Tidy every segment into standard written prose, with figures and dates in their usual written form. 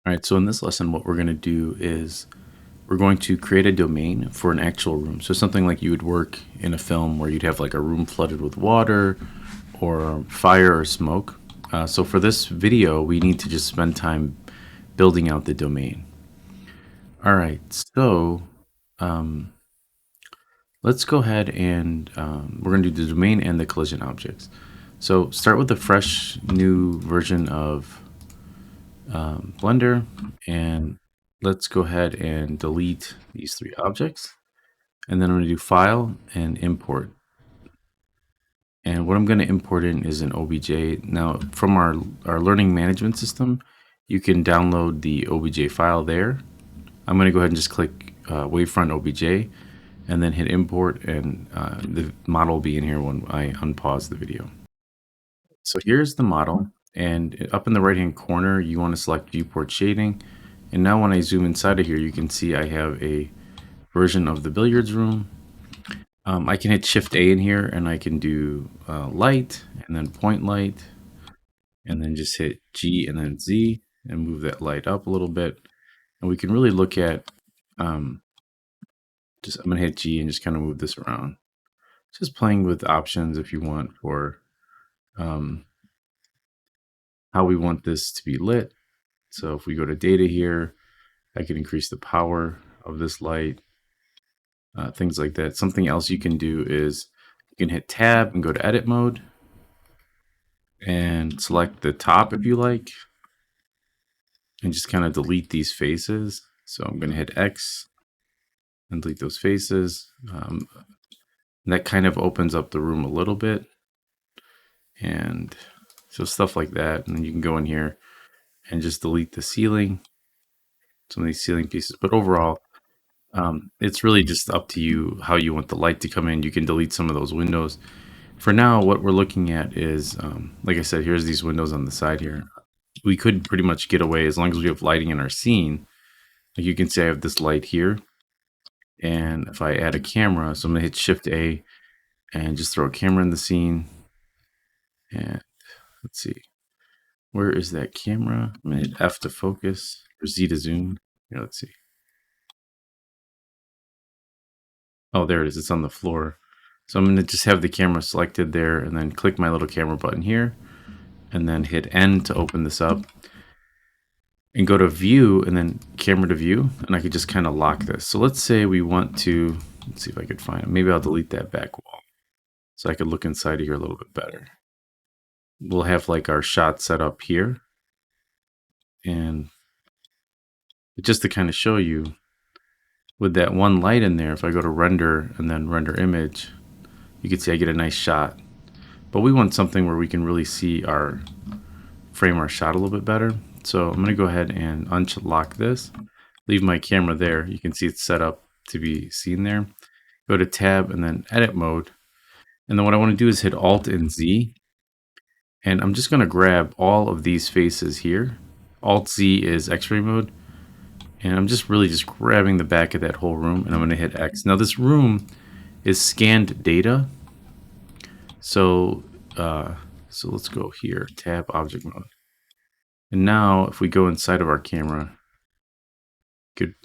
All right, so in this lesson, what we're going to do is we're going to create a domain for an actual room. So something like you would work in a film where you'd have like a room flooded with water or fire or smoke. So for this video, we need to just spend time building out the domain. All right, so um, let's go ahead and we're going to do the domain and the collision objects. So start with a fresh new version of Blender, and let's go ahead and delete these three objects. And then I'm going to do File and Import. And what I'm going to import in is an OBJ. Now, from our learning management system, you can download the OBJ file there. I'm going to go ahead and just click Wavefront OBJ and then hit Import, and the model will be in here when I unpause the video. So here's the model, and up in the right hand corner, you want to select Viewport Shading. And now when I zoom inside of here, you can see I have a version of the billiards room. I can hit Shift A in here, and I can do light, and then point light, and then just hit G and then Z, and move that light up a little bit. And we can really look at, I'm going to hit G and just kind of move this around. Just playing with options if you want for um, how we want this to be lit. So if we go to data here, I can increase the power of this light, things like that. Something else you can do is you can hit tab and go to edit mode and select the top if you like, and just kind of delete these faces. So I'm going to hit X and delete those faces. That kind of opens up the room a little bit. And so stuff like that. And then you can go in here and just delete the ceiling, some of these ceiling pieces. But overall, it's really just up to you how you want the light to come in. You can delete some of those windows. For now, what we're looking at is, like I said, here's these windows on the side here. We could pretty much get away as long as we have lighting in our scene. Like you can see I have this light here. And if I add a camera, so I'm gonna hit Shift A and just throw a camera in the scene. And let's see, where is that camera? I'm gonna hit F to focus or Z to zoom. Here, let's see. Oh, there it is. It's on the floor. So I'm gonna just have the camera selected there and then click my little camera button here and then hit N to open this up and go to view and then camera to view. And I could just kind of lock this. So let's say we want to, let's see if I could find it. Maybe I'll delete that back wall so I could look inside of here a little bit better. We'll have like our shot set up here. And just to kind of show you with that one light in there, if I go to render and then render image, you can see I get a nice shot. But we want something where we can really see our frame our shot a little bit better. So I'm going to go ahead and unlock this, leave my camera there. You can see it's set up to be seen there. Go to tab and then edit mode. And then what I want to do is hit Alt and Z. And I'm just going to grab all of these faces here. Alt Z is X-ray mode. And I'm just really just grabbing the back of that whole room, and I'm going to hit X. Now this room is scanned data. So let's go here, tab object mode. And now if we go inside of our camera, here,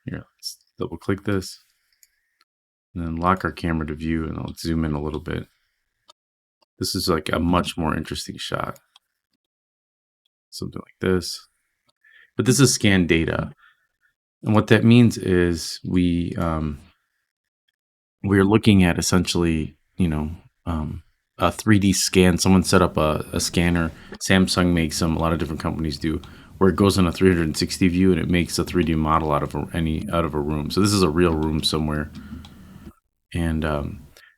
let's double click this and then lock our camera to view, and I'll zoom in a little bit. This is like a much more interesting shot. Something like this. But this is scanned data. And what that means is we're looking at essentially, a 3D scan. Someone set up a scanner. Samsung makes them. A lot of different companies do, where it goes in a 360 view and it makes a 3D model out of a room. So this is a real room somewhere. And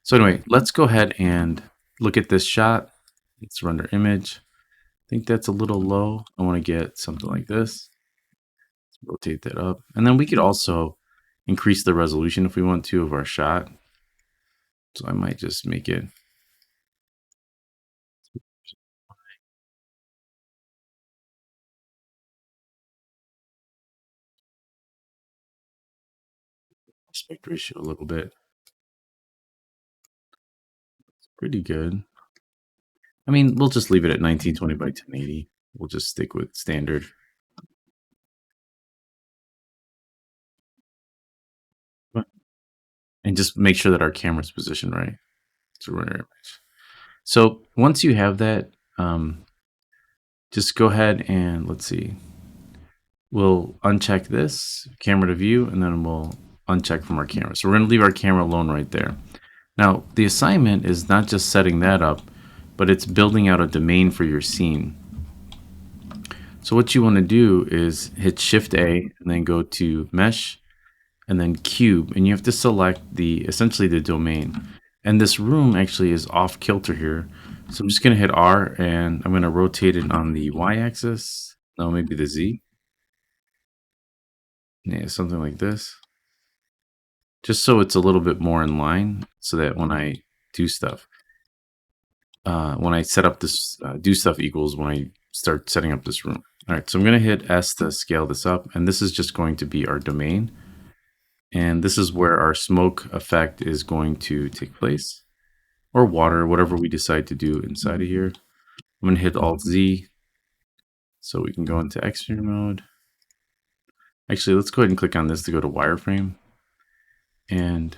so anyway, let's go ahead and look at this shot. Let's render image. I think that's a little low. I want to get something like this. Let's rotate that up. And then we could also increase the resolution if we want to of our shot. So I might just make it aspect ratio a little bit. Pretty good. I mean, we'll just leave it at 1920 by 1080. We'll just stick with standard. and just make sure that our camera's positioned right. So we're in our image. So once you have that, just go ahead and let's see. We'll uncheck this camera to view, and then we'll uncheck from our camera. So we're going to leave our camera alone right there. Now, the assignment is not just setting that up, but it's building out a domain for your scene. So what you want to do is hit Shift A and then go to Mesh and then Cube, and you have to select essentially the domain. And this room actually is off kilter here. So I'm just going to hit R and I'm going to rotate it on the Y axis. No, maybe the Z. Yeah, something like this. Just so it's a little bit more in line so that when I do stuff, when I set up this, do stuff equals when I start setting up this room. All right, so I'm going to hit S to scale this up, and this is just going to be our domain. And this is where our smoke effect is going to take place, or water, whatever we decide to do inside of here. I'm going to hit Alt Z so we can go into extrude mode. Actually, let's go ahead and click on this to go to wireframe. And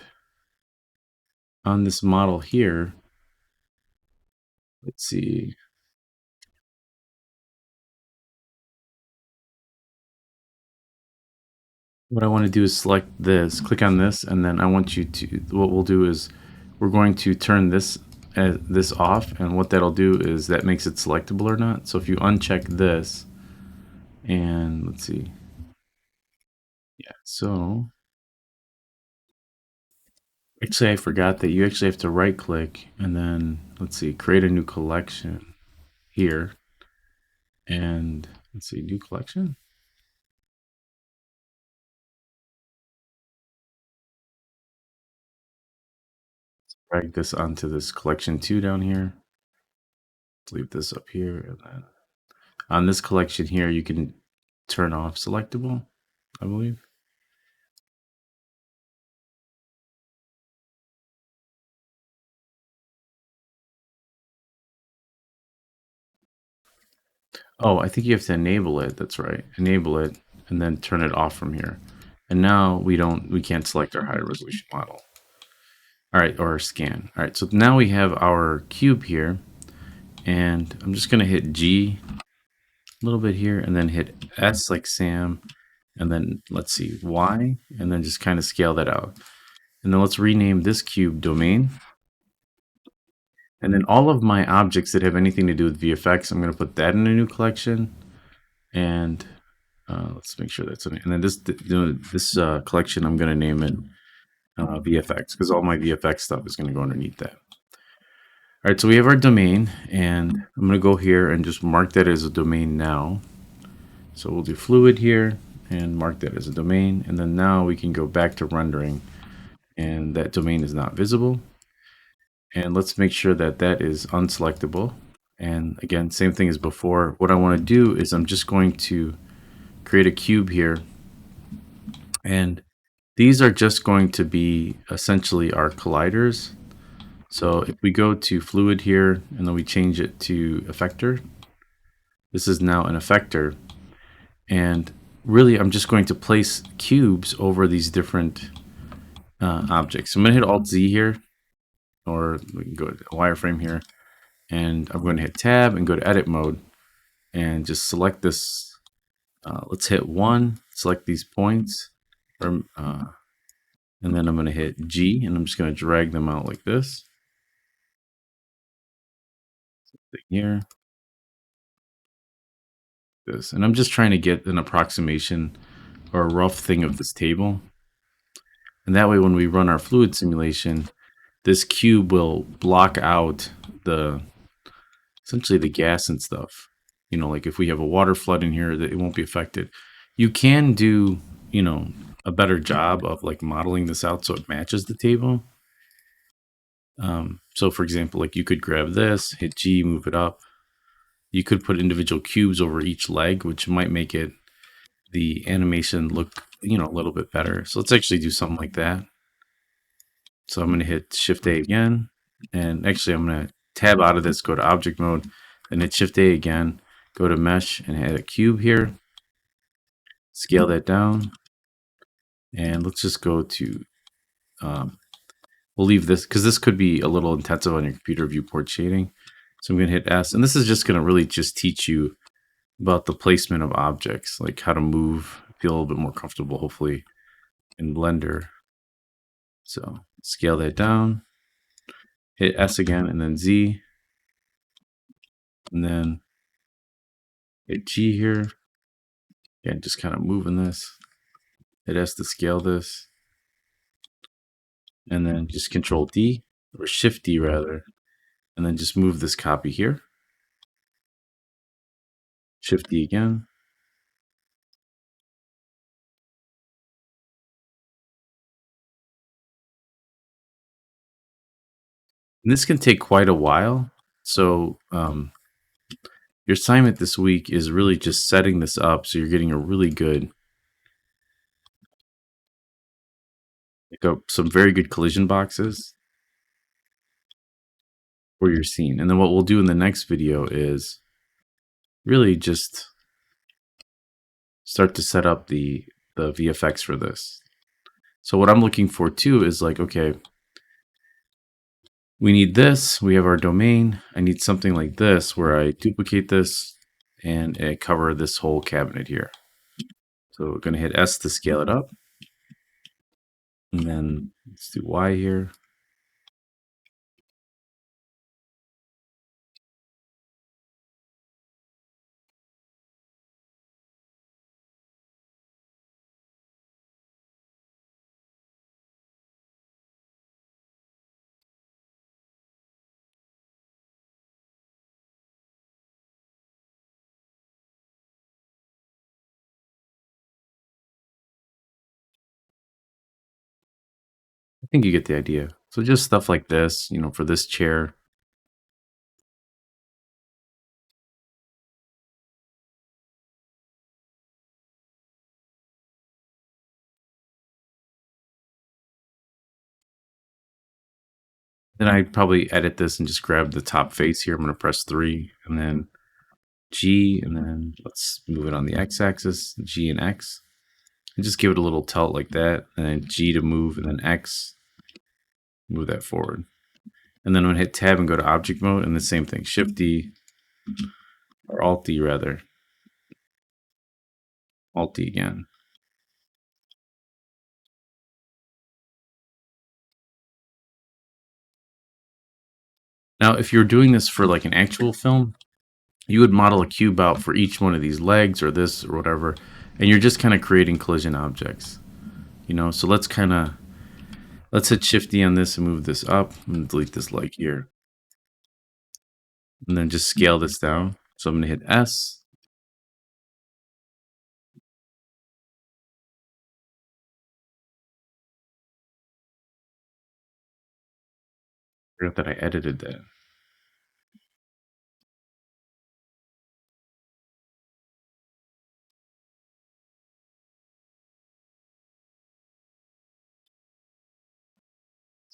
on this model here, let's see. What I want to do is select this, click on this, and then I want you to, what we'll do is we're going to turn this off, and what that'll do is that makes it selectable or not. So if you uncheck this, and let's see. Yeah, so actually I forgot that you actually have to right click and then let's see, create a new collection here. And let's see, new collection. Drag this onto this collection 2 down here. Let's leave this up here, and then on this collection here you can turn off selectable, I believe. Oh, I think you have to enable it. That's right. Enable it and then turn it off from here. And now we can't select our high resolution model. All right, or scan. All right, so now we have our cube here, and I'm just gonna hit G a little bit here and then hit S like Sam, and then let's see, Y, and then just kind of scale that out. And then let's rename this cube domain. And then all of my objects that have anything to do with VFX, I'm going to put that in a new collection. And let's make sure that's in it. And then this collection, I'm going to name it VFX, because all my VFX stuff is going to go underneath that. All right, so we have our domain, and I'm going to go here and just mark that as a domain now. So we'll do fluid here and mark that as a domain. And then now we can go back to rendering, and that domain is not visible. And let's make sure that that is unselectable. And again, same thing as before. What I want to do is I'm just going to create a cube here. And these are just going to be essentially our colliders. So if we go to fluid here and then we change it to effector, this is now an effector. And really, I'm just going to place cubes over these different objects. So I'm going to hit Alt Z here, or we can go to wireframe here, and I'm going to hit tab and go to edit mode and just select this. Let's hit 1, select these points, and then I'm going to hit G, and I'm just going to drag them out like this. Here, this, and I'm just trying to get an approximation or a rough thing of this table. And that way, when we run our fluid simulation, this cube will block out essentially the gas and stuff. You know, like if we have a water flood in here, that it won't be affected. You can do, you know, a better job of like modeling this out so it matches the table. So for example, like you could grab this, hit G, move it up. You could put individual cubes over each leg, which might make the animation look, you know, a little bit better. So let's actually do something like that. So I'm going to hit Shift A again, and actually I'm going to tab out of this, go to object mode, and hit Shift A again, go to mesh and add a cube here, scale that down, and let's just go to We'll leave this because this could be a little intensive on your computer viewport shading. So I'm going to hit S, and this is just going to really just teach you about the placement of objects, like how to move, feel a little bit more comfortable, hopefully, in Blender. So scale that down, hit S again, and then Z, and then hit G here. Again, just kind of moving this. Hit S to scale this, and then just Control D, or Shift D rather, and then just move this copy here. Shift D again. And this can take quite a while. So your assignment this week is really just setting this up so you're getting a really good, some very good collision boxes for your scene. And then what we'll do in the next video is really just start to set up the VFX for this. So what I'm looking for too is like, okay, we need this, we have our domain. I need something like this where I duplicate this and I cover this whole cabinet here. So we're going to hit S to scale it up. And then let's do Y here. I think you get the idea. So just stuff like this, for this chair. Then I'd probably edit this and just grab the top face here. I'm going to press 3 and then G, and then let's move it on the X-axis, G and X. And just give it a little tilt like that, and then G to move, and then X, move that forward. And then I'm going to hit Tab and go to Object Mode, and the same thing, Shift D, or Alt D rather. Alt D again. Now, if you're doing this for like an actual film, you would model a cube out for each one of these legs or this or whatever, and you're just kind of creating collision objects, So let's hit Shift D on this and move this up and delete this leg here. And then just scale this down. So I'm going to hit S. I forgot that I edited that.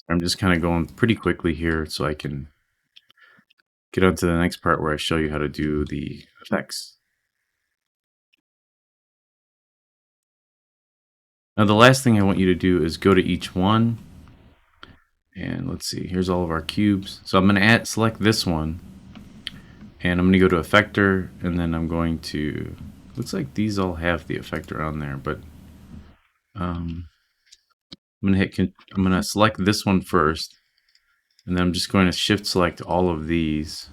I'm just kind of going pretty quickly here so I can get on to the next part where I show you how to do the effects. Now the last thing I want you to do is go to each one, and let's see, here's all of our cubes. So I'm going to select this one, and I'm going to go to effector, and then I'm going to, looks like these all have the effector on there, but I'm going to select this one first, and then I'm just going to shift select all of these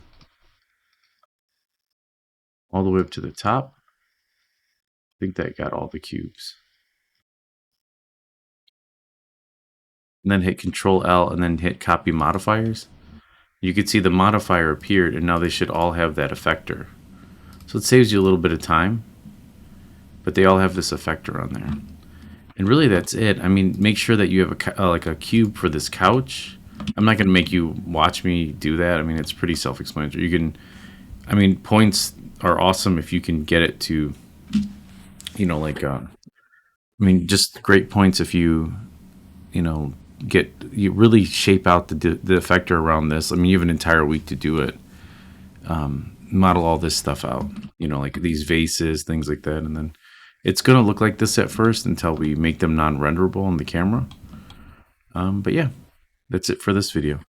all the way up to the top. I think that got all the cubes. And then hit Control L and then hit copy modifiers. You can see the modifier appeared, and now they should all have that effector. So it saves you a little bit of time, but they all have this effector on there. And really that's it. I mean, make sure that you have like a cube for this couch. I'm not going to make you watch me do that. I mean, it's pretty self-explanatory. Points are awesome if you can get it to, just great points if you really shape out the effector around this. I mean, you have an entire week to do it. Model all this stuff out, like these vases, things like that. And then it's going to look like this at first until we make them non-renderable on the camera. But yeah, That's it for this video.